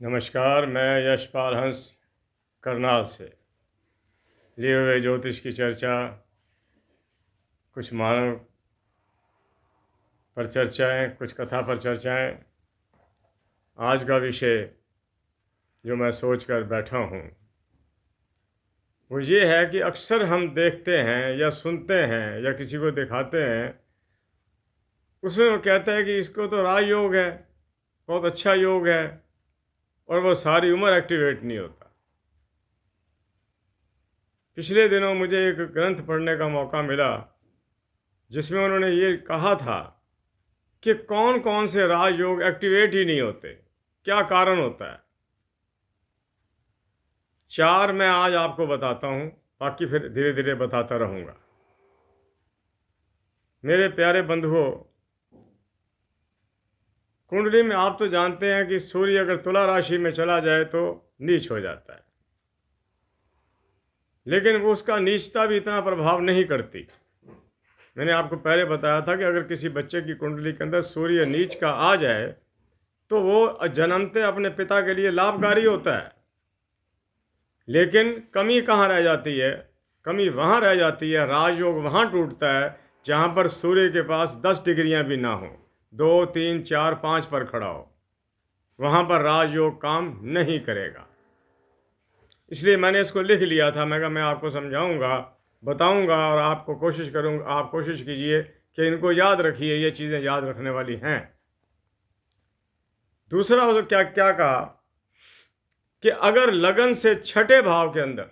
नमस्कार। मैं यशपाल हंस करनाल से लिए हुए ज्योतिष की चर्चा, कुछ मानव पर चर्चाएं, कुछ कथा पर चर्चाएं। आज का विषय जो मैं सोच कर बैठा हूँ वो ये है कि अक्सर हम देखते हैं या सुनते हैं या किसी को दिखाते हैं, उसमें वो कहता है कि इसको तो राजयोग है, बहुत अच्छा योग है, और वो सारी उम्र एक्टिवेट नहीं होता। पिछले दिनों मुझे एक ग्रंथ पढ़ने का मौका मिला जिसमें उन्होंने ये कहा था कि कौन कौन से राजयोग एक्टिवेट ही नहीं होते, क्या कारण होता है। 4 मैं आज आपको बताता हूँ, बाकी फिर धीरे धीरे बताता रहूँगा। मेरे प्यारे बंधुओं, कुंडली में आप तो जानते हैं कि सूर्य अगर तुला राशि में चला जाए तो नीच हो जाता है, लेकिन वो उसका नीचता भी इतना प्रभाव नहीं करती। मैंने आपको पहले बताया था कि अगर किसी बच्चे की कुंडली के अंदर सूर्य नीच का आ जाए तो वो जन्मते अपने पिता के लिए लाभकारी होता है, लेकिन कमी कहाँ रह जाती है? कमी वहाँ रह जाती है, राजयोग वहाँ टूटता है जहाँ पर सूर्य के पास 10 डिग्रियाँ भी ना हो, 2, 3, 4, 5 पर खड़ा हो, वहाँ पर राजयोग काम नहीं करेगा। इसलिए मैंने इसको लिख लिया था। मैं कहा मैं आपको समझाऊंगा, बताऊंगा, और आपको कोशिश करूंगा, आप कोशिश कीजिए कि इनको याद रखिए, ये चीज़ें याद रखने वाली हैं। दूसरा तो क्या क्या कहा कि अगर लगन से छठे भाव के अंदर,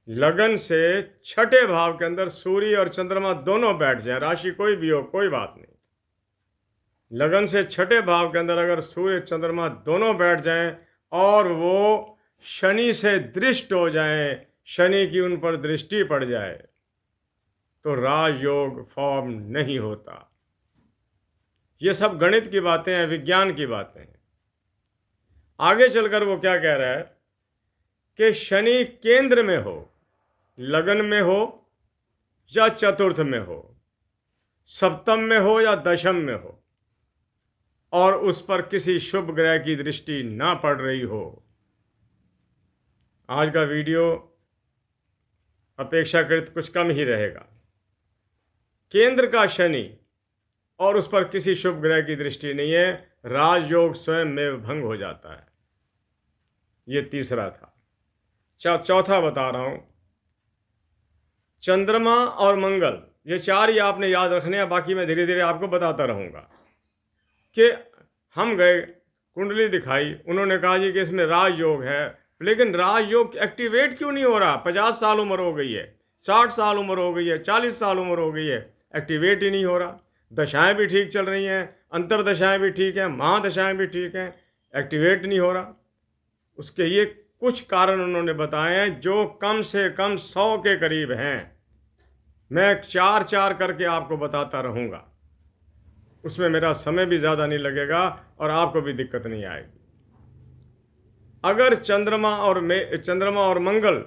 लगन से छठे भाव के अंदर सूर्य और चंद्रमा दोनों बैठ जाए, राशि कोई भी हो कोई बात नहीं, लगन से छठे भाव के अंदर अगर सूर्य चंद्रमा दोनों बैठ जाएं और वो शनि से दृष्ट हो जाएं, शनि की उन पर दृष्टि पड़ जाए, तो राजयोग फॉर्म नहीं होता। ये सब गणित की बातें हैं, विज्ञान की बातें हैं। आगे चलकर वो क्या कह रहा है कि शनि केंद्र में हो, लगन में हो या चतुर्थ में हो, सप्तम में हो या दशम में हो, और उस पर किसी शुभ ग्रह की दृष्टि ना पड़ रही हो। आज का वीडियो अपेक्षाकृत कुछ कम ही रहेगा। केंद्र का शनि और उस पर किसी शुभ ग्रह की दृष्टि नहीं है, राजयोग स्वयं में भंग हो जाता है। ये तीसरा था। चौथा बता रहा हूं, चंद्रमा और मंगल, ये 4 ही आपने याद रखने हैं, बाकी मैं धीरे धीरे आपको बताता रहूंगा। कि हम गए, कुंडली दिखाई, उन्होंने कहा जी कि इसमें राजयोग है, लेकिन राजयोग एक्टिवेट क्यों नहीं हो रहा? 50 साल उम्र हो गई है, 60 साल उम्र हो गई है, 40 साल उम्र हो गई है, एक्टिवेट ही नहीं हो रहा। दशाएं भी ठीक चल रही हैं, अंतरदशाएं भी ठीक हैं, महादशाएं भी ठीक हैं, एक्टिवेट नहीं हो रहा। उसके ये कुछ कारण उन्होंने बताए हैं जो कम से कम 100 के करीब हैं। मैं 4 करके आपको बताता रहूँगा, उसमें मेरा समय भी ज़्यादा नहीं लगेगा और आपको भी दिक्कत नहीं आएगी। अगर चंद्रमा और मंगल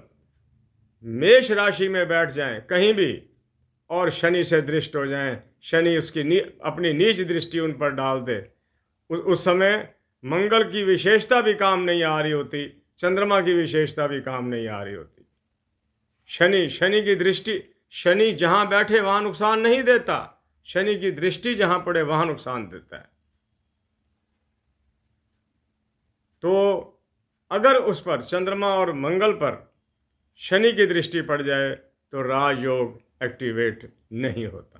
मेष राशि में बैठ जाएं कहीं भी और शनि से दृष्ट हो जाएं, शनि उसकी अपनी नीच दृष्टि उन पर डाल दे, उस समय मंगल की विशेषता भी काम नहीं आ रही होती, चंद्रमा की विशेषता भी काम नहीं आ रही होती। शनि की दृष्टि, शनि जहां बैठे वहां नुकसान नहीं देता, शनि की दृष्टि जहां पड़े वहां नुकसान देता है। तो अगर उस पर, चंद्रमा और मंगल पर शनि की दृष्टि पड़ जाए तो राजयोग एक्टिवेट नहीं होता।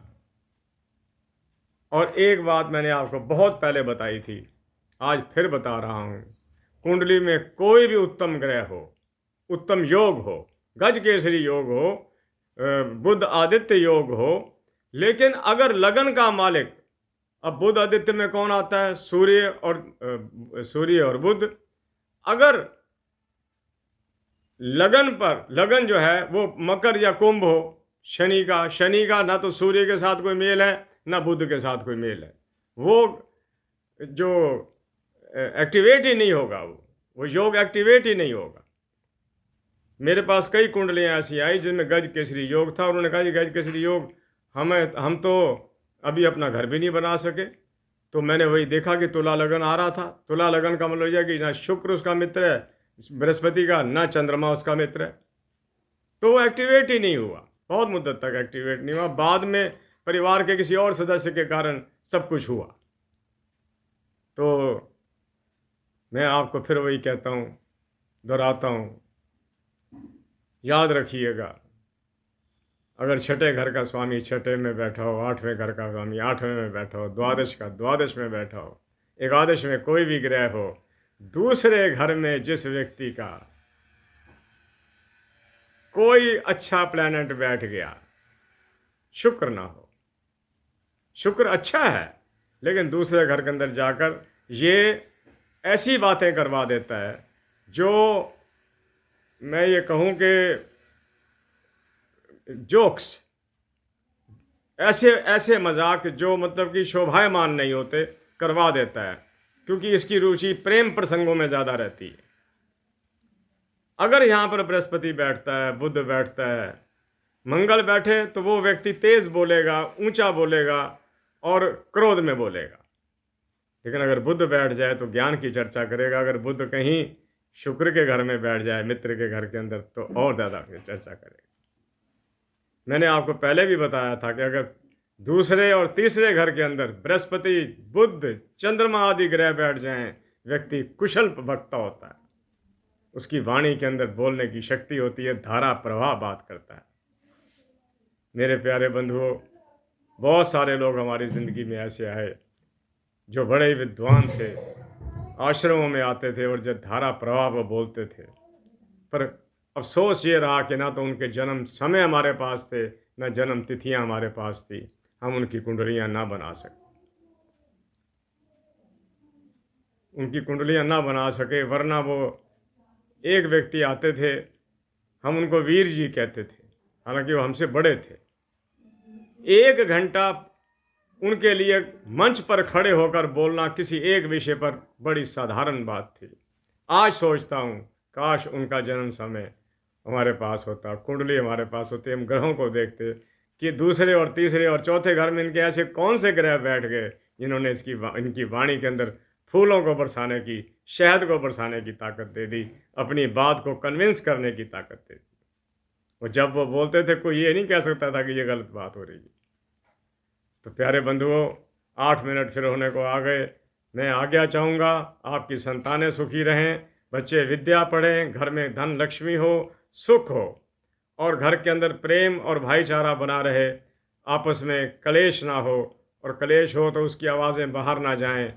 और एक बात मैंने आपको बहुत पहले बताई थी, आज फिर बता रहा हूं, कुंडली में कोई भी उत्तम ग्रह हो, उत्तम योग हो, गज केसरी योग हो, बुध आदित्य योग हो, लेकिन अगर लगन का मालिक, अब बुध आदित्य में कौन आता है? सूर्य और बुध। अगर लगन पर, लगन जो है वो मकर या कुंभ हो, शनि का ना तो सूर्य के साथ कोई मेल है ना बुध के साथ कोई मेल है, वो जो एक्टिवेट ही नहीं होगा, वो योग एक्टिवेट ही नहीं होगा। मेरे पास कई कुंडलियाँ ऐसी आई जिनमें गज केसरी योग था, उन्होंने कहा जी गज केसरी योग, हम तो अभी अपना घर भी नहीं बना सके, तो मैंने वही देखा कि तुला लगन आ रहा था। तुला लगन का मतलब यह कि ना शुक्र उसका मित्र है बृहस्पति का, ना चंद्रमा उसका मित्र है, तो वो एक्टिवेट ही नहीं हुआ, बहुत मुद्दत तक एक्टिवेट नहीं हुआ। बाद में परिवार के किसी और सदस्य के कारण सब कुछ हुआ। तो मैं आपको फिर वही कहता हूँ, दोहराता हूँ, याद रखिएगा, अगर छठे घर का स्वामी छठे में बैठा हो, आठवें घर का स्वामी आठवें में बैठा हो, द्वादश का द्वादश में बैठा हो, एकादश में कोई भी ग्रह हो, दूसरे घर में जिस व्यक्ति का कोई अच्छा प्लैनेट बैठ गया, शुक्र ना हो, शुक्र अच्छा है लेकिन दूसरे घर के अंदर जाकर ये ऐसी बातें करवा देता है जो मैं ये कहूँ कि जोक्स, ऐसे ऐसे मजाक जो मतलब कि शोभायमान नहीं होते, करवा देता है, क्योंकि इसकी रुचि प्रेम प्रसंगों में ज़्यादा रहती है। अगर यहाँ पर बृहस्पति बैठता है, बुध बैठता है, मंगल बैठे, तो वो व्यक्ति तेज बोलेगा, ऊंचा बोलेगा और क्रोध में बोलेगा। लेकिन अगर बुध बैठ जाए तो ज्ञान की चर्चा करेगा। अगर बुध कहीं शुक्र के घर में बैठ जाए, मित्र के घर के अंदर, तो और ज़्यादा चर्चा करेगा। मैंने आपको पहले भी बताया था कि अगर दूसरे और तीसरे घर के अंदर बृहस्पति, बुध, चंद्रमा आदि ग्रह बैठ जाएं, व्यक्ति कुशल वक्ता होता है, उसकी वाणी के अंदर बोलने की शक्ति होती है, धारा प्रवाह बात करता है। मेरे प्यारे बंधुओं, बहुत सारे लोग हमारी ज़िंदगी में ऐसे आए जो बड़े विद्वान थे, आश्रमों में आते थे और जब धारा प्रवाह वो बोलते थे, पर अफसोस ये रहा कि ना तो उनके जन्म समय हमारे पास थे, ना जन्म तिथियां हमारे पास थी, हम उनकी कुंडलियां ना बना सके, वरना वो एक व्यक्ति आते थे, हम उनको वीर जी कहते थे, हालांकि वो हमसे बड़े थे। 1 घंटा उनके लिए मंच पर खड़े होकर बोलना किसी एक विषय पर बड़ी साधारण बात थी। आज सोचता हूँ काश उनका जन्म समय हमारे पास होता, कुंडली हमारे पास होती, हम ग्रहों को देखते कि दूसरे और तीसरे और चौथे घर में इनके ऐसे कौन से ग्रह बैठ गए जिन्होंने इनकी वाणी के अंदर फूलों को बरसाने की, शहद को बरसाने की ताकत दे दी, अपनी बात को कन्विंस करने की ताकत दे दी। और जब वो बोलते थे कोई ये नहीं कह सकता था कि ये गलत बात हो रही है। तो प्यारे बंधुओं, 8 मिनट फिर होने को आ गए। मैं आज्ञा चाहूँगा, आपकी संतानें सुखी रहें, बच्चे विद्या पढ़ें, घर में धन लक्ष्मी हो, सुख हो, और घर के अंदर प्रेम और भाईचारा बना रहे, आपस में कलेश ना हो, और कलेश हो तो उसकी आवाज़ें बाहर ना जाएं,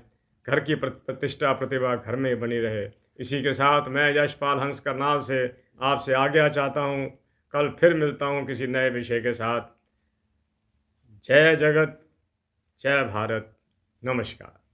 घर की प्रतिष्ठा प्रतिभा घर में बनी रहे। इसी के साथ मैं यशपाल हंस करनाल से आपसे आज्ञा चाहता हूँ। कल फिर मिलता हूँ किसी नए विषय के साथ। जय जगत, जय भारत, नमस्कार।